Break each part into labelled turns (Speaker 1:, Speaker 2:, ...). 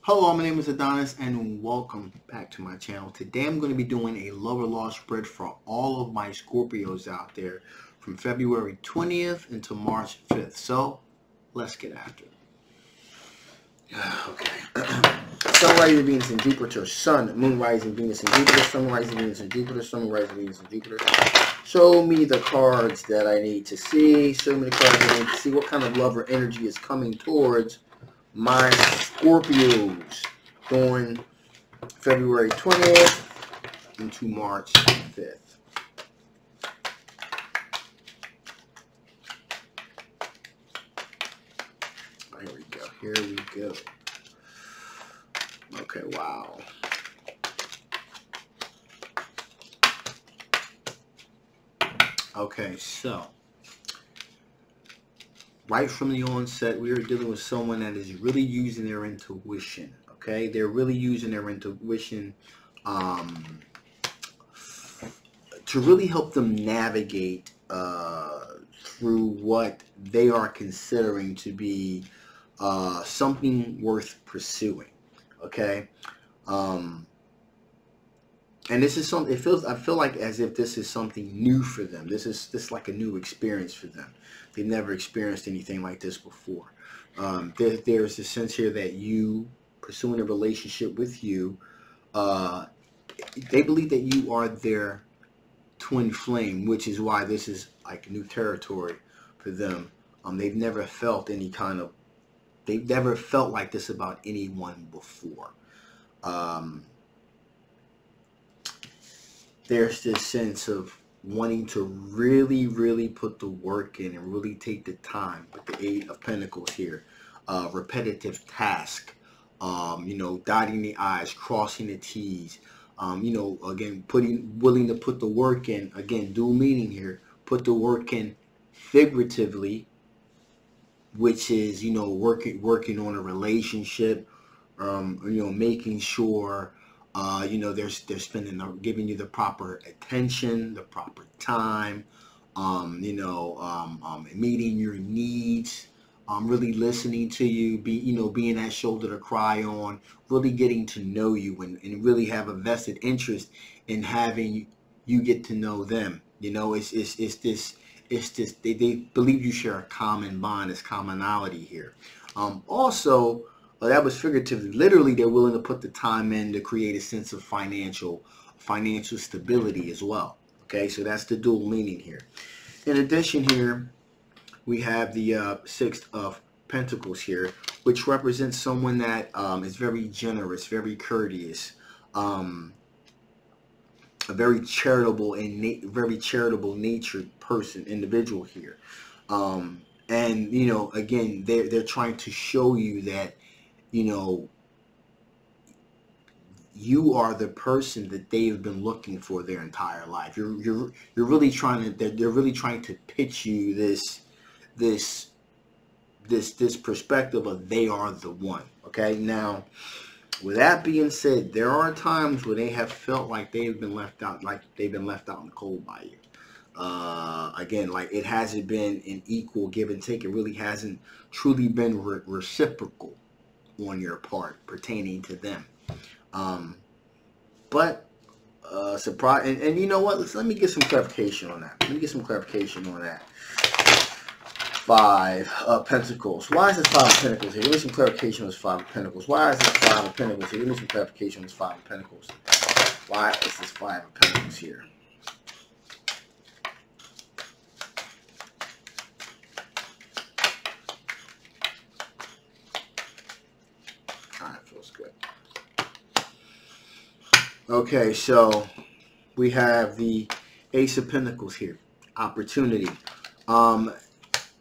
Speaker 1: Hello, my name is Adonis and welcome back to my channel. Today I'm going to be doing a lower law spread for all of my Scorpios out there from February 20th into March 5th. So let's get after it. Okay. Sun, rising Venus and Jupiter. Sun, Moon, rising Venus and Jupiter. Sun, rising Venus and Jupiter. Sun, rising Venus and Jupiter. Show me the cards that I need to see. Show me the cards I need to see. What kind of love or energy is coming towards my Scorpios going February 20th into March 5th. Here we go. Here we go. Okay, wow. Okay, so right from the onset, we are dealing with someone that is really using their intuition. Okay, they're really using their intuition to really help them navigate through what they are considering to be something worth pursuing. Okay, and this is something. I feel like as if this is something new for them. This is like a new experience for them. They've never experienced anything like this before. There's a sense here that you pursuing a relationship with you, they believe that you are their twin flame, which is why this is like new territory for them. They've never felt they've never felt like this about anyone before. There's this sense of wanting to really put the work in and really take the time with the Eight of Pentacles here. Repetitive task, dotting the I's, crossing the T's, again, willing to put the work in. Again, dual meaning here, put the work in figuratively, which is, working on a relationship, making sure they're giving you the proper attention, the proper time, meeting your needs, really listening to you, being that shoulder to cry on, really getting to know you and really have a vested interest in having you get to know them. It's this they believe you share a common bond, this commonality here. Also, that was figuratively. Literally, they're willing to put the time in to create a sense of financial stability as well. Okay, so that's the dual meaning here. In addition here, we have the Six of Pentacles here, which represents someone that is very generous, very courteous, a very charitable natured individual here. And again, they're trying to show you that you are the person that they have been looking for their entire life. You're really trying to. They're really trying to pitch you this perspective of they are the one. Okay, now with that being said, there are times where they have felt like they've been left out, in the cold by you. Again, like it hasn't been an equal give and take. It really hasn't truly been reciprocal on your part pertaining to them. Surprise, and you know what? Let me get some clarification on that. Five of Pentacles. Why is this Five of Pentacles here? Give me some clarification on this Five of Pentacles. Why is this Five of Pentacles here? Give me some clarification on this Five of Pentacles. Why is this Five of Pentacles here? Alright, feels good. Okay, so we have the Ace of Pentacles here. Opportunity.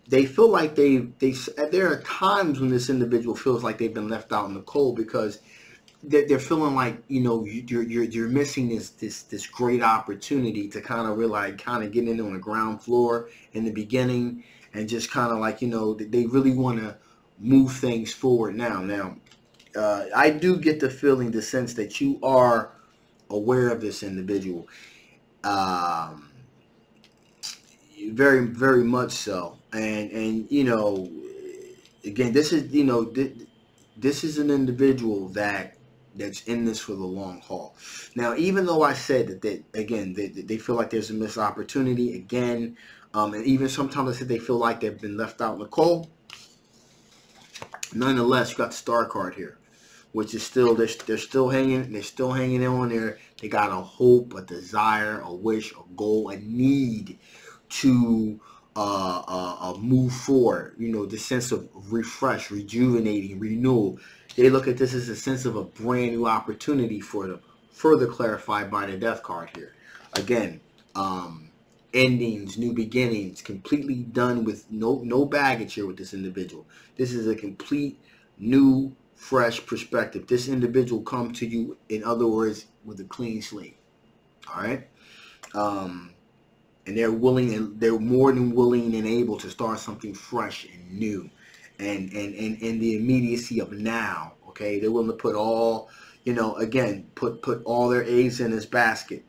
Speaker 1: They feel like there are times when this individual feels like they've been left out in the cold because they're feeling like you're missing this great opportunity to kind of get in on the ground floor in the beginning and just kind of like they really want to move things forward now. I do get the feeling, the sense that you are aware of this individual, very, very much so. And again, this is this is an individual that's in this for the long haul. Now, even though I said that they feel like there's a missed opportunity again, and even sometimes I said they feel like they've been left out in the cold. Nonetheless, you got the Star card here, which is still they're still hanging on there. They got a hope, a desire, a wish, a goal, a need to move forward. You know, the sense of refresh, rejuvenating, renewal. They look at this as a sense of a brand new opportunity for them, further clarified by the Death card here. Again, endings, new beginnings, completely done with no baggage here with this individual. This is a complete new, fresh perspective. This individual come to you, in other words, with a clean slate. All right. And they're willing, and they're more than willing and able to start something fresh and new, and the immediacy of now. Okay, they're willing to put all, you know, again, put all their eggs in this basket.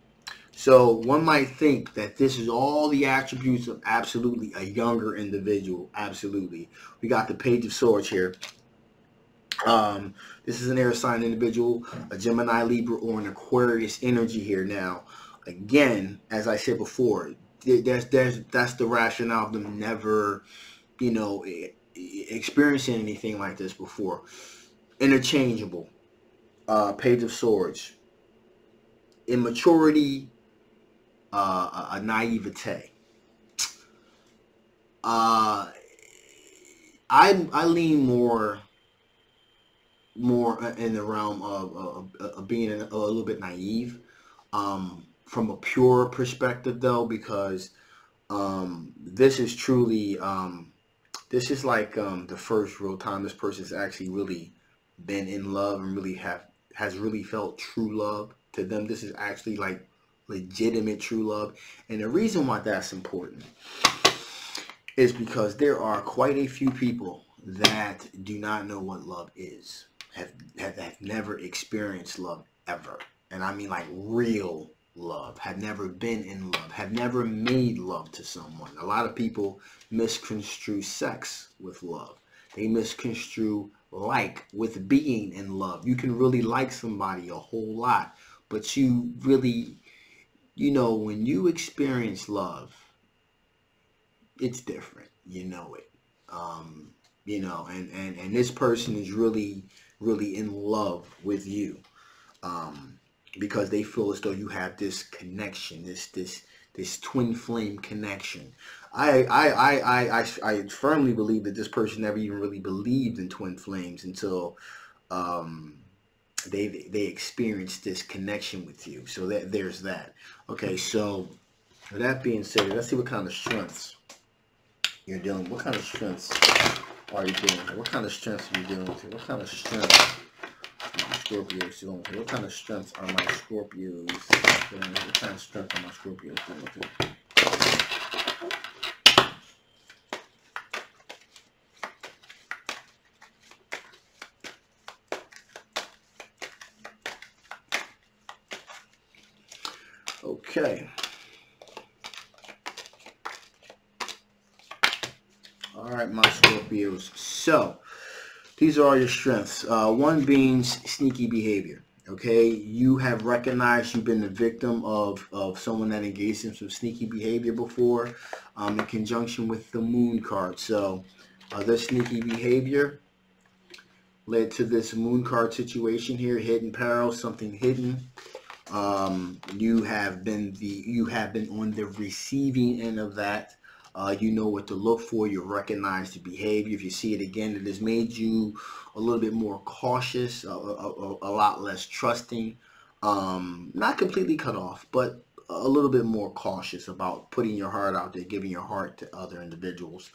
Speaker 1: So one might think that this is all the attributes of absolutely a younger individual. Absolutely, we got the Page of Swords here. This is an air sign individual, a Gemini, Libra, or an Aquarius energy here. Now, again, as I said before, that's the rationale of them never, you know, experiencing anything like this before. Interchangeable, Page of Swords, immaturity, a naivete. I lean more in the realm of being a little bit naive, from a pure perspective, though, because this is truly this is like the first real time this person's actually really been in love and really has really felt true love. To them, this is actually like legitimate true love. And the reason why that's important is because there are quite a few people that do not know what love is, have never experienced love ever. And I mean like real love, have never been in love, have never made love to someone. A lot of people misconstrue sex with love. They misconstrue like with being in love. You can really like somebody a whole lot, but you really, you know, when you experience love, it's different. You know it. You know, and this person is really in love with you, because they feel as though you have this connection, this twin flame connection. I firmly believe that this person never even really believed in twin flames until they experienced this connection with you. So there's that. Okay, so with that being said, let's see what kind of strengths you're dealing with. What kind of strengths are you dealing with? What kind of strengths are you dealing with? What kind of strengths are my Scorpios dealing with? What kind of strengths are my Scorpios dealing with? What kind of strengths are my Scorpios dealing with? Okay. All right, my Scorpios. So, these are all your strengths. One being sneaky behavior. Okay, you have recognized you've been the victim of someone that engaged in some sneaky behavior before, in conjunction with the Moon card. So, this sneaky behavior led to this Moon card situation here, hidden peril, something hidden. You have been on the receiving end of that. You know what to look for. You recognize the behavior. If you see it again, it has made you a little bit more cautious, a lot less trusting. Not completely cut off, but a little bit more cautious about putting your heart out there, giving your heart to other individuals.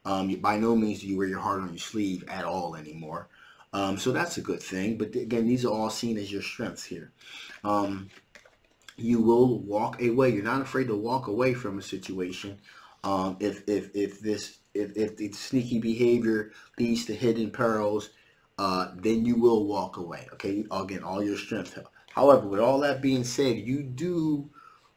Speaker 1: By no means do you wear your heart on your sleeve at all anymore. So that's a good thing. But again, these are all seen as your strengths here. You will walk away. You're not afraid to walk away from a situation. If the sneaky behavior leads to hidden perils, then you will walk away. Okay, again, all your strength. However, with all that being said, you do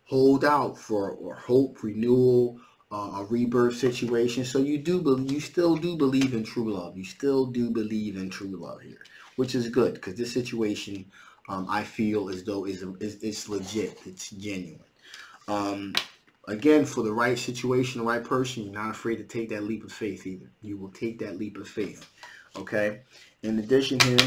Speaker 1: hold out for hope, renewal, a rebirth situation. So you still do believe in true love. You still do believe in true love here, which is good, because this situation, I feel as though is legit. It's genuine. Um, Again, for the right situation, the right person, you're not afraid to take that leap of faith either. You will take that leap of faith. Okay. In addition here,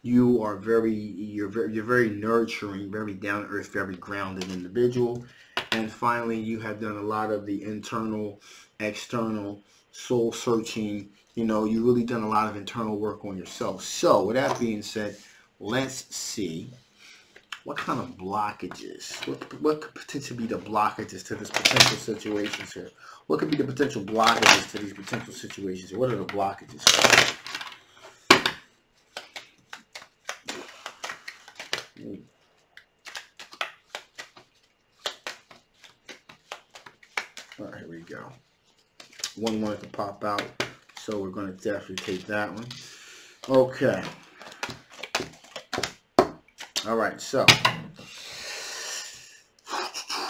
Speaker 1: you're very nurturing, very down to earth, very grounded individual. And finally, you have done a lot of the internal, external, soul searching. You really done a lot of internal work on yourself. So with that being said, let's see what kind of blockages, what could potentially be the blockages to this potential situations here. What could be the potential blockages to these potential situations here? What are the blockages? All right, here we go. One wanted to pop out, so we're going to definitely take that one. Okay. All right, so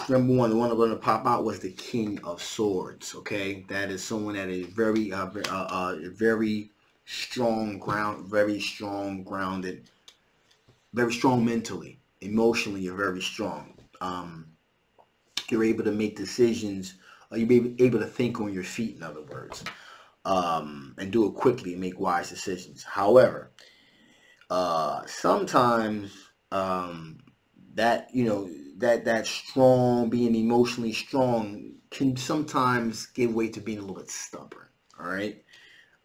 Speaker 1: number one, the one I'm going to pop out was the King of Swords. Okay, that is someone that is very strong very strong grounded, very strong mentally, emotionally. You're very strong. You're able to make decisions. You're able to think on your feet, in other words, and do it quickly and make wise decisions. However, sometimes that that strong, being emotionally strong, can sometimes give way to being a little bit stubborn. All right.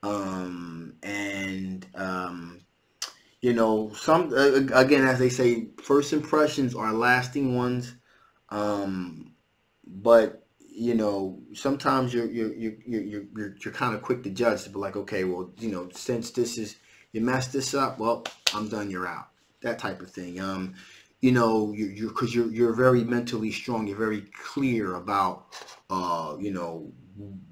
Speaker 1: Some again, as they say, first impressions are lasting ones. But sometimes you're kind of quick to judge, to be like, okay, well, since you messed this up, well, I'm done, you're out, that type of thing. Because you're very mentally strong, you're very clear about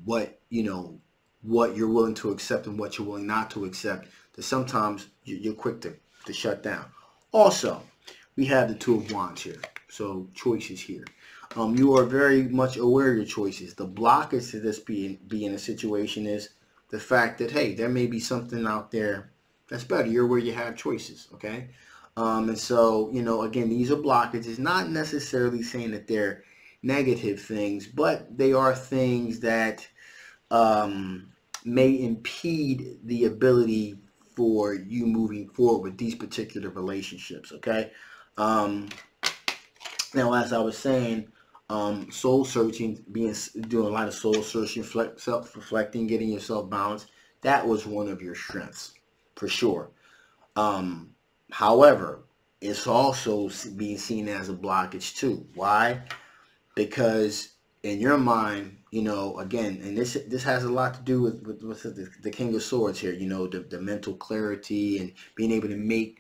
Speaker 1: what you're willing to accept and what you're willing not to accept. That sometimes you're quick to shut down. Also, we have the Two of Wands here, so choices here. You are very much aware of your choices. The blockage to this being a situation is the fact that, hey, there may be something out there that's better. You're where you have choices, okay? And so, again, these are blockages, not necessarily saying that they're negative things, but they are things that may impede the ability for you moving forward with these particular relationships, okay? Now, as I was saying, soul searching, doing a lot of soul searching, self-reflecting, getting yourself balanced, that was one of your strengths, for sure. However, it's also being seen as a blockage too. Why? Because in your mind, again, and this has a lot to do with the King of Swords here, the mental clarity and being able to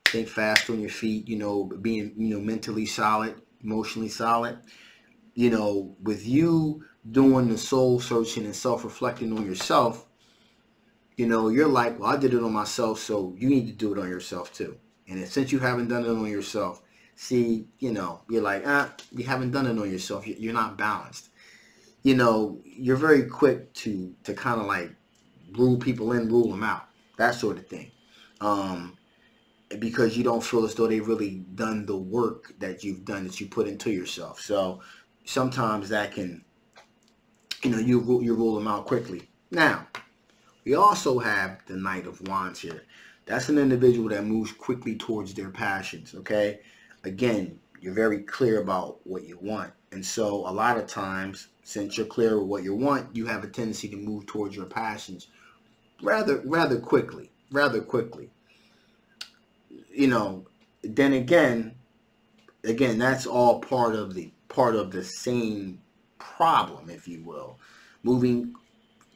Speaker 1: think fast on your feet, being, mentally solid, emotionally solid. With you doing the soul searching and self-reflecting on yourself, you're like, well, I did it on myself, so you need to do it on yourself too. And since you haven't done it on yourself, see, you're like, you haven't done it on yourself. You're not balanced. You're very quick to kind of like rule people in, rule them out, that sort of thing. Because you don't feel as though they've really done the work that you've done, that you put into yourself. So sometimes that can, you rule them out quickly. Now, we also have the Knight of Wands here. That's an individual that moves quickly towards their passions, okay? Again, you're very clear about what you want. And so a lot of times, since you're clear with what you want, you have a tendency to move towards your passions rather quickly. Then again, that's all part of the same problem, if you will. Moving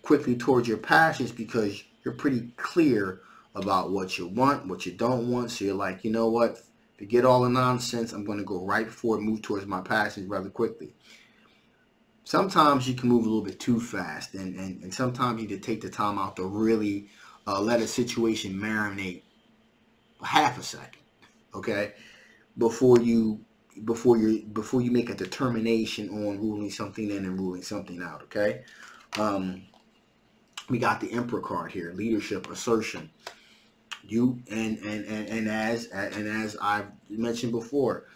Speaker 1: quickly towards your passions because you're pretty clear about what you want, what you don't want. So you're like, you know what? Forget all the nonsense. I'm going to go right forward, move towards my passions rather quickly. Sometimes you can move a little bit too fast, and sometimes you need to take the time out to really let a situation marinate half a second, okay, before you before you make a determination on ruling something in and ruling something out. Okay. We got the Emperor card here, leadership, assertion. You and as I've mentioned before,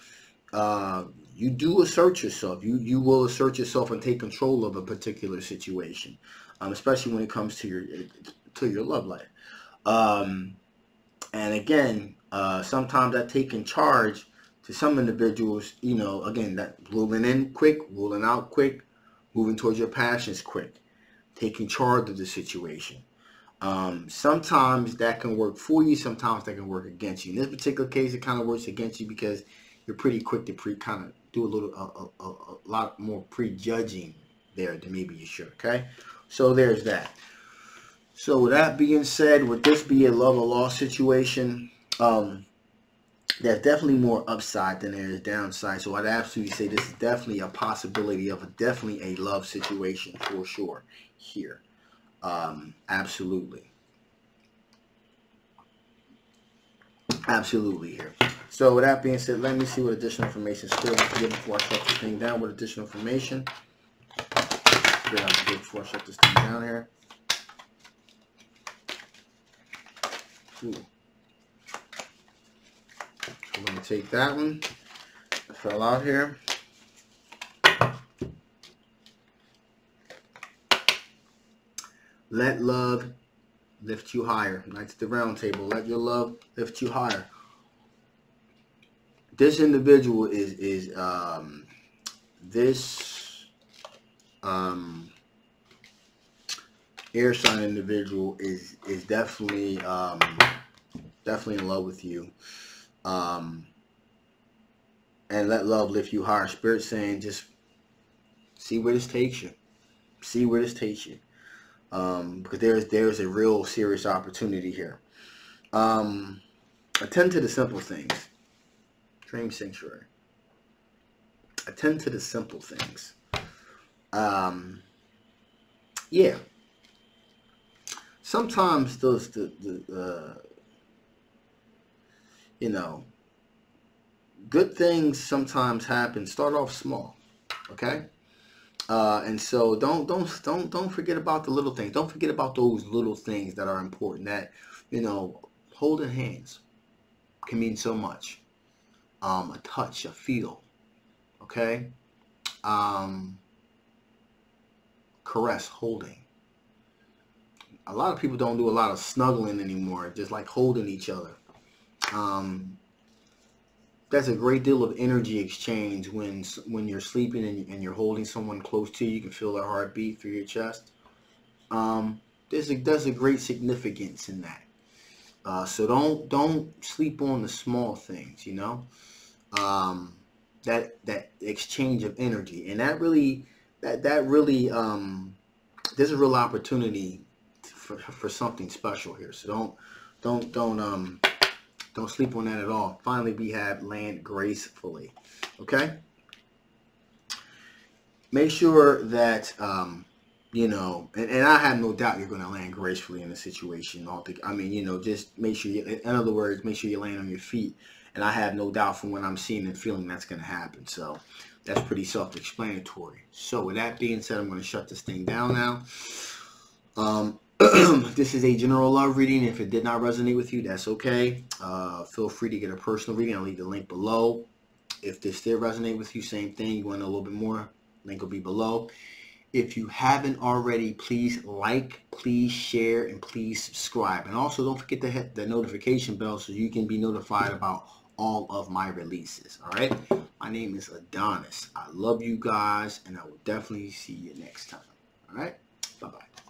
Speaker 1: you do assert yourself. You will assert yourself and take control of a particular situation, especially when it comes to your love life. And again, sometimes that taking charge to some individuals, you know, again, that ruling in quick, ruling out quick, moving towards your passions quick, taking charge of the situation. Sometimes that can work for you. Sometimes that can work against you. In this particular case, it kind of works against you because you're pretty quick to kind of do a lot more prejudging there than maybe you should. Okay, so there's that. So with that being said, would this be a love or loss situation? There's definitely more upside than there is downside. So I'd absolutely say this is definitely a possibility of definitely a love situation for sure here. Absolutely here. So with that being said, let me see what additional information still have to give before I shut this thing down. What additional information still have to give before I shut this thing down here? Ooh. So let me take that one. It fell out here. Let love lift you higher. Knights at the round table. Let your love lift you higher. This individual is air sign individual is definitely definitely in love with you. And let love lift you higher. Spirit saying just see where this takes you. See where this takes you. Because there's a real serious opportunity here. Attend to the simple things. Dream sanctuary. Attend to the simple things. Yeah. Sometimes those you know, good things sometimes happen. Start off small. Okay. And so don't forget about the little things. Don't forget about those little things that are important. That, you know, holding hands can mean so much. A touch, a feel. Okay. Caress, holding. A lot of people don't do a lot of snuggling anymore. Just like holding each other. That's a great deal of energy exchange when you're sleeping and you're holding someone close to you. You can feel their heartbeat through your chest. There's a great significance in that. So don't sleep on the small things. You know, that exchange of energy, and that really there's a real opportunity for something special here. So don't sleep on that at all. Finally, we have land gracefully. Okay? Make sure that, you know, and I have no doubt you're going to land gracefully in the situation. I mean, you know, just make sure in other words, make sure you land on your feet. And I have no doubt from what I'm seeing and feeling that's going to happen. So that's pretty self-explanatory. So with that being said, I'm going to shut this thing down now. This is a general love reading. If it did not resonate with you, that's okay. Feel free to get a personal reading. I'll leave the link below. If this did resonate with you, same thing. You want to know a little bit more, link will be below. If you haven't already, please like, please share, and please subscribe. And also don't forget to hit the notification bell so you can be notified about all of my releases. All right. My name is Adonis. I love you guys, and I will definitely see you next time. All right. Bye-bye.